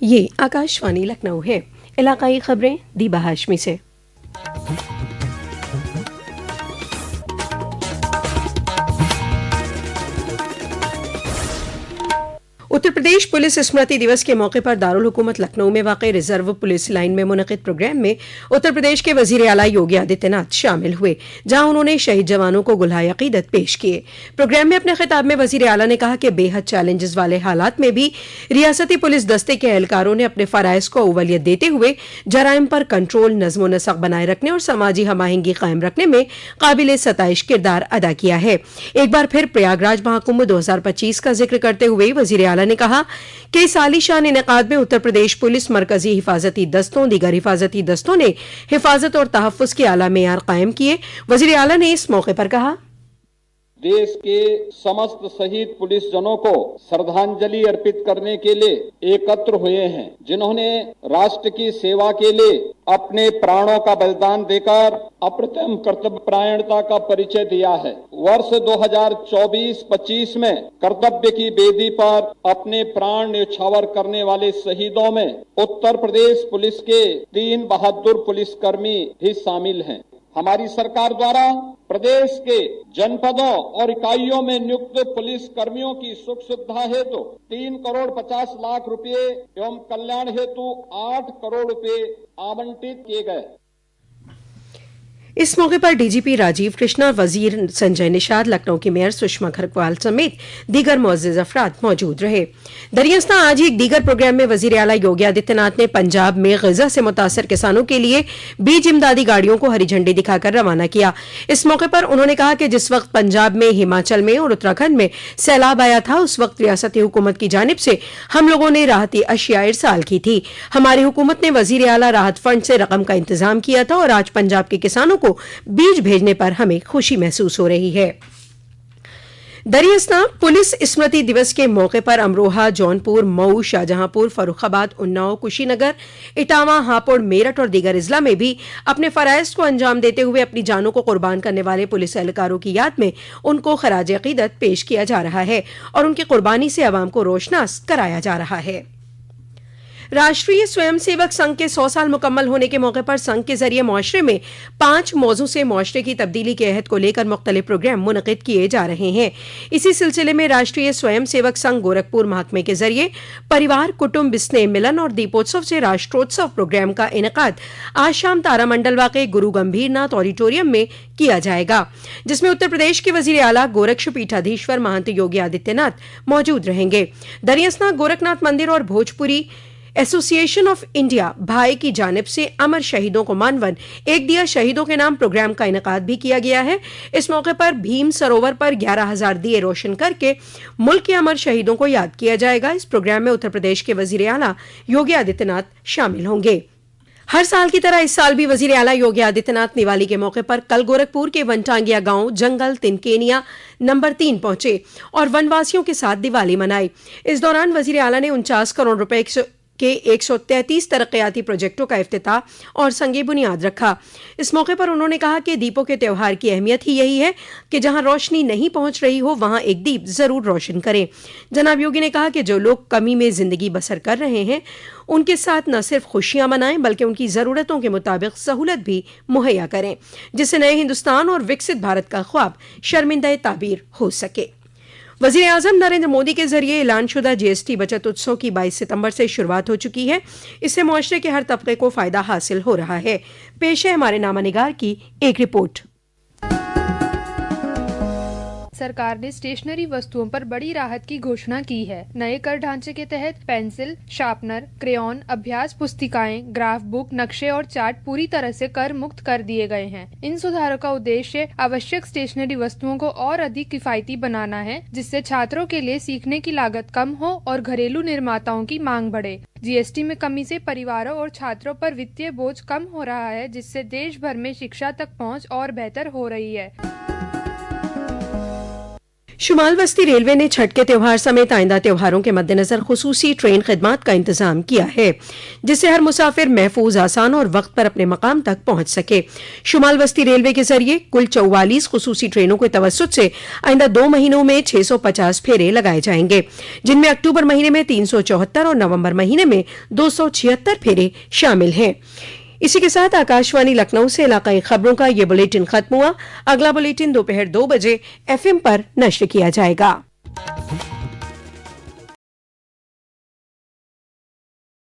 ये आकाशवाणी लखनऊ है। इलाकाई खबरें दीबा हाशमी से। उत्तर प्रदेश पुलिस स्मृति दिवस के मौके पर दारुल हुकूमत लखनऊ में वाक़ रिजर्व पुलिस लाइन में मुनक़िद प्रोग्राम में उत्तर प्रदेश के वज़ीर आला योगी आदित्यनाथ शामिल हुए, जहां उन्होंने शहीद जवानों को गुलहाए अक़ीदत पेश किए। प्रोग्राम में अपने खिताब में वज़ीर आला ने कहा कि बेहद चैलेंजेस वाले हालात में भी रियासती पुलिस दस्ते के एहलकारों ने अपने फ़राइज़ को अव्वलियत देते हुए जराइम पर कंट्रोल, नज़्म व नसक़ बनाए रखने और समाजी हमाहंगी कायम रखने में काबिल सताइश किरदार अदा किया है। एक बार फिर प्रयागराज महाकुंभ 2025 का जिक्र करते हुए वज़ीर आला ने कहा कि इस आलीशान इनेकाद में उत्तर प्रदेश पुलिस, मरकजी हिफाजती दस्तों, दीगर हिफाजती दस्तों ने हिफाजत और तहफ़्फ़ुज़ के आला मेयार कायम किए। वज़ीर आला ने इस मौके पर कहा, देश के समस्त शहीद पुलिस जनों को श्रद्धांजलि अर्पित करने के लिए एकत्र हुए हैं, जिन्होंने राष्ट्र की सेवा के लिए अपने प्राणों का बलिदान देकर अप्रतिम कर्तव्यपरायणता का परिचय दिया है। वर्ष 2024-25 में कर्तव्य की बेदी पर अपने प्राण न्यौछावर करने वाले शहीदों में उत्तर प्रदेश पुलिस के 3 बहादुर पुलिसकर्मी भी शामिल हैं। हमारी सरकार द्वारा प्रदेश के जनपदों और इकाइयों में नियुक्त पुलिस कर्मियों की सुख सुविधा हेतु 3 करोड़ 50 लाख रुपए एवं कल्याण हेतु 8 करोड़ रुपए आवंटित किए गए। इस मौके पर डीजीपी राजीव कृष्णा, वजीर संजय निषाद, लखनऊ की मेयर सुषमा खरकवाल समेत दीगर मुअज़्ज़िज़ अफराद मौजूद रहे। दरियास्तां आज ही एक दीगर प्रोग्राम में वज़ीर आला योगी आदित्यनाथ ने पंजाब में ग़ज़ा से मुतासर किसानों के लिए बीज इमदादी गाड़ियों को हरी झंडी दिखाकर रवाना किया। इस मौके पर उन्होंने कहा कि जिस वक्त पंजाब में, हिमाचल में और उत्तराखंड में सैलाब आया था, उस वक्त रियासती हुकूमत की जानिब से हम लोगों ने राहती अशिया इरसाल की थी। हमारी हुकूमत ने वज़ीर आला राहत फंड से रकम का इंतजाम किया था और आज पंजाब के किसानों को बीज भेजने पर हमें खुशी महसूस हो रही है। दरियास्तां पुलिस स्मृति दिवस के मौके पर अमरोहा, जौनपुर, मऊ, शाहजहांपुर, फर्रुखाबाद, उन्नाव, कुशीनगर, इटावा, हापुड़, मेरठ और दीगर अजला में भी अपने फ़राइज़ को अंजाम देते हुए अपनी जानों को कुर्बान करने वाले पुलिस एहलकारों की याद में उनको खराज अक़ीदत पेश किया जा रहा है और उनकी कुर्बानी से अवाम को रोशनास कराया जा रहा है। राष्ट्रीय स्वयंसेवक संघ के 100 साल मुकम्मल होने के मौके पर संघ के जरिए मुआशरे में 5 मौजू से मुआशरे की तब्दीली के अहद को लेकर मुख्तलिफ प्रोग्राम मुनक़िद किए जा रहे हैं। इसी सिलसिले में राष्ट्रीय स्वयंसेवक संघ गोरखपुर महकमे के जरिए परिवार, कुटुंब, स्नेह मिलन और दीपोत्सव से राष्ट्रोत्सव प्रोग्राम का इनेकाद आज शाम तारामंडल वाक़े गुरु गंभीरनाथ ऑडिटोरियम में किया जाएगा, जिसमें उत्तर प्रदेश के वज़ीर आला गोरक्ष पीठाधीश्वर महंत योगी आदित्यनाथ मौजूद रहेंगे। दरियास्तां गोरखनाथ मंदिर और भोजपुरी एसोसिएशन ऑफ इंडिया भाई की जानिब से अमर शहीदों को मानवन एक दिया शहीदों के नाम प्रोग्राम का इनेकाद भी किया गया है। इस मौके पर भीम सरोवर पर 11,000 दिए रोशन करके मुल्क के अमर शहीदों को याद किया जाएगा। इस प्रोग्राम में उत्तर प्रदेश के वज़ीर आला योगी आदित्यनाथ शामिल होंगे। हर साल की तरह इस साल भी वज़ीर आला योगी आदित्यनाथ दिवाली के मौके पर कल गोरखपुर के वनटांगिया गांव जंगल तिनकेनिया नंबर 3 पहुंचे और वनवासियों के साथ दिवाली मनाई। इस दौरान वज़ीर आला ने 49 करोड़ रुपए के 133 तरक्याती प्रोजेक्टों का इफ्तिताह और संगे बुनियाद रखा। इस मौके पर उन्होंने कहा कि दीपों के त्यौहार की अहमियत ही यही है कि जहां रोशनी नहीं पहुंच रही हो, वहां एक दीप जरूर रोशन करें। जनाब योगी ने कहा कि जो लोग कमी में जिंदगी बसर कर रहे हैं, उनके साथ न सिर्फ खुशियां मनाएं बल्कि उनकी ज़रूरतों के मुताबिक सहूलत भी मुहैया करें, जिससे नए हिंदुस्तान और विकसित भारत का ख्वाब शर्मिंदा ताबीर हो सके। वज़ीर आज़म नरेंद्र मोदी के जरिए ऐलानशुदा जीएसटी बचत उत्सव की 22 सितंबर से शुरुआत हो चुकी है। इससे मुआशरे के हर तबके को फ़ायदा हासिल हो रहा है। पेश है हमारे नामा निगार की एक रिपोर्ट। सरकार ने स्टेशनरी वस्तुओं पर बड़ी राहत की घोषणा की है। नए कर ढांचे के तहत पेंसिल, शार्पनर, क्रेयॉन, अभ्यास पुस्तिकाएं, ग्राफ बुक, नक्शे और चार्ट पूरी तरह से कर मुक्त कर दिए गए हैं। इन सुधारों का उद्देश्य आवश्यक स्टेशनरी वस्तुओं को और अधिक किफायती बनाना है, जिससे छात्रों के लिए सीखने की लागत कम हो और घरेलू निर्माताओं की मांग बढ़े। जीएसटी में कमी से परिवारों और छात्रों पर वित्तीय बोझ कम हो रहा है, जिससे देश भर में शिक्षा तक पहुँच और बेहतर हो रही है। शुमाल वस्ती रेलवे ने छठ के त्योहार समेत आइंदा त्योहारों के मद्देनजर खुसूसी ट्रेन खिदमात का इंतजाम किया है, जिससे हर मुसाफिर महफूज, आसान और वक्त पर अपने मकाम तक पहुंच सके। शुमाल वस्ती रेलवे के जरिए कुल 44 खुसूसी ट्रेनों के तवस्सुत से आइंदा 2 महीनों में 650 फेरे लगाए जाएंगे, जिनमें अक्टूबर महीने में 374 और नवंबर महीने में 276 फेरे शामिल हैं। इसी के साथ आकाशवाणी लखनऊ से इलाकाई खबरों का ये बुलेटिन खत्म हुआ। अगला बुलेटिन दोपहर 2 बजे FM पर नश्र किया जाएगा।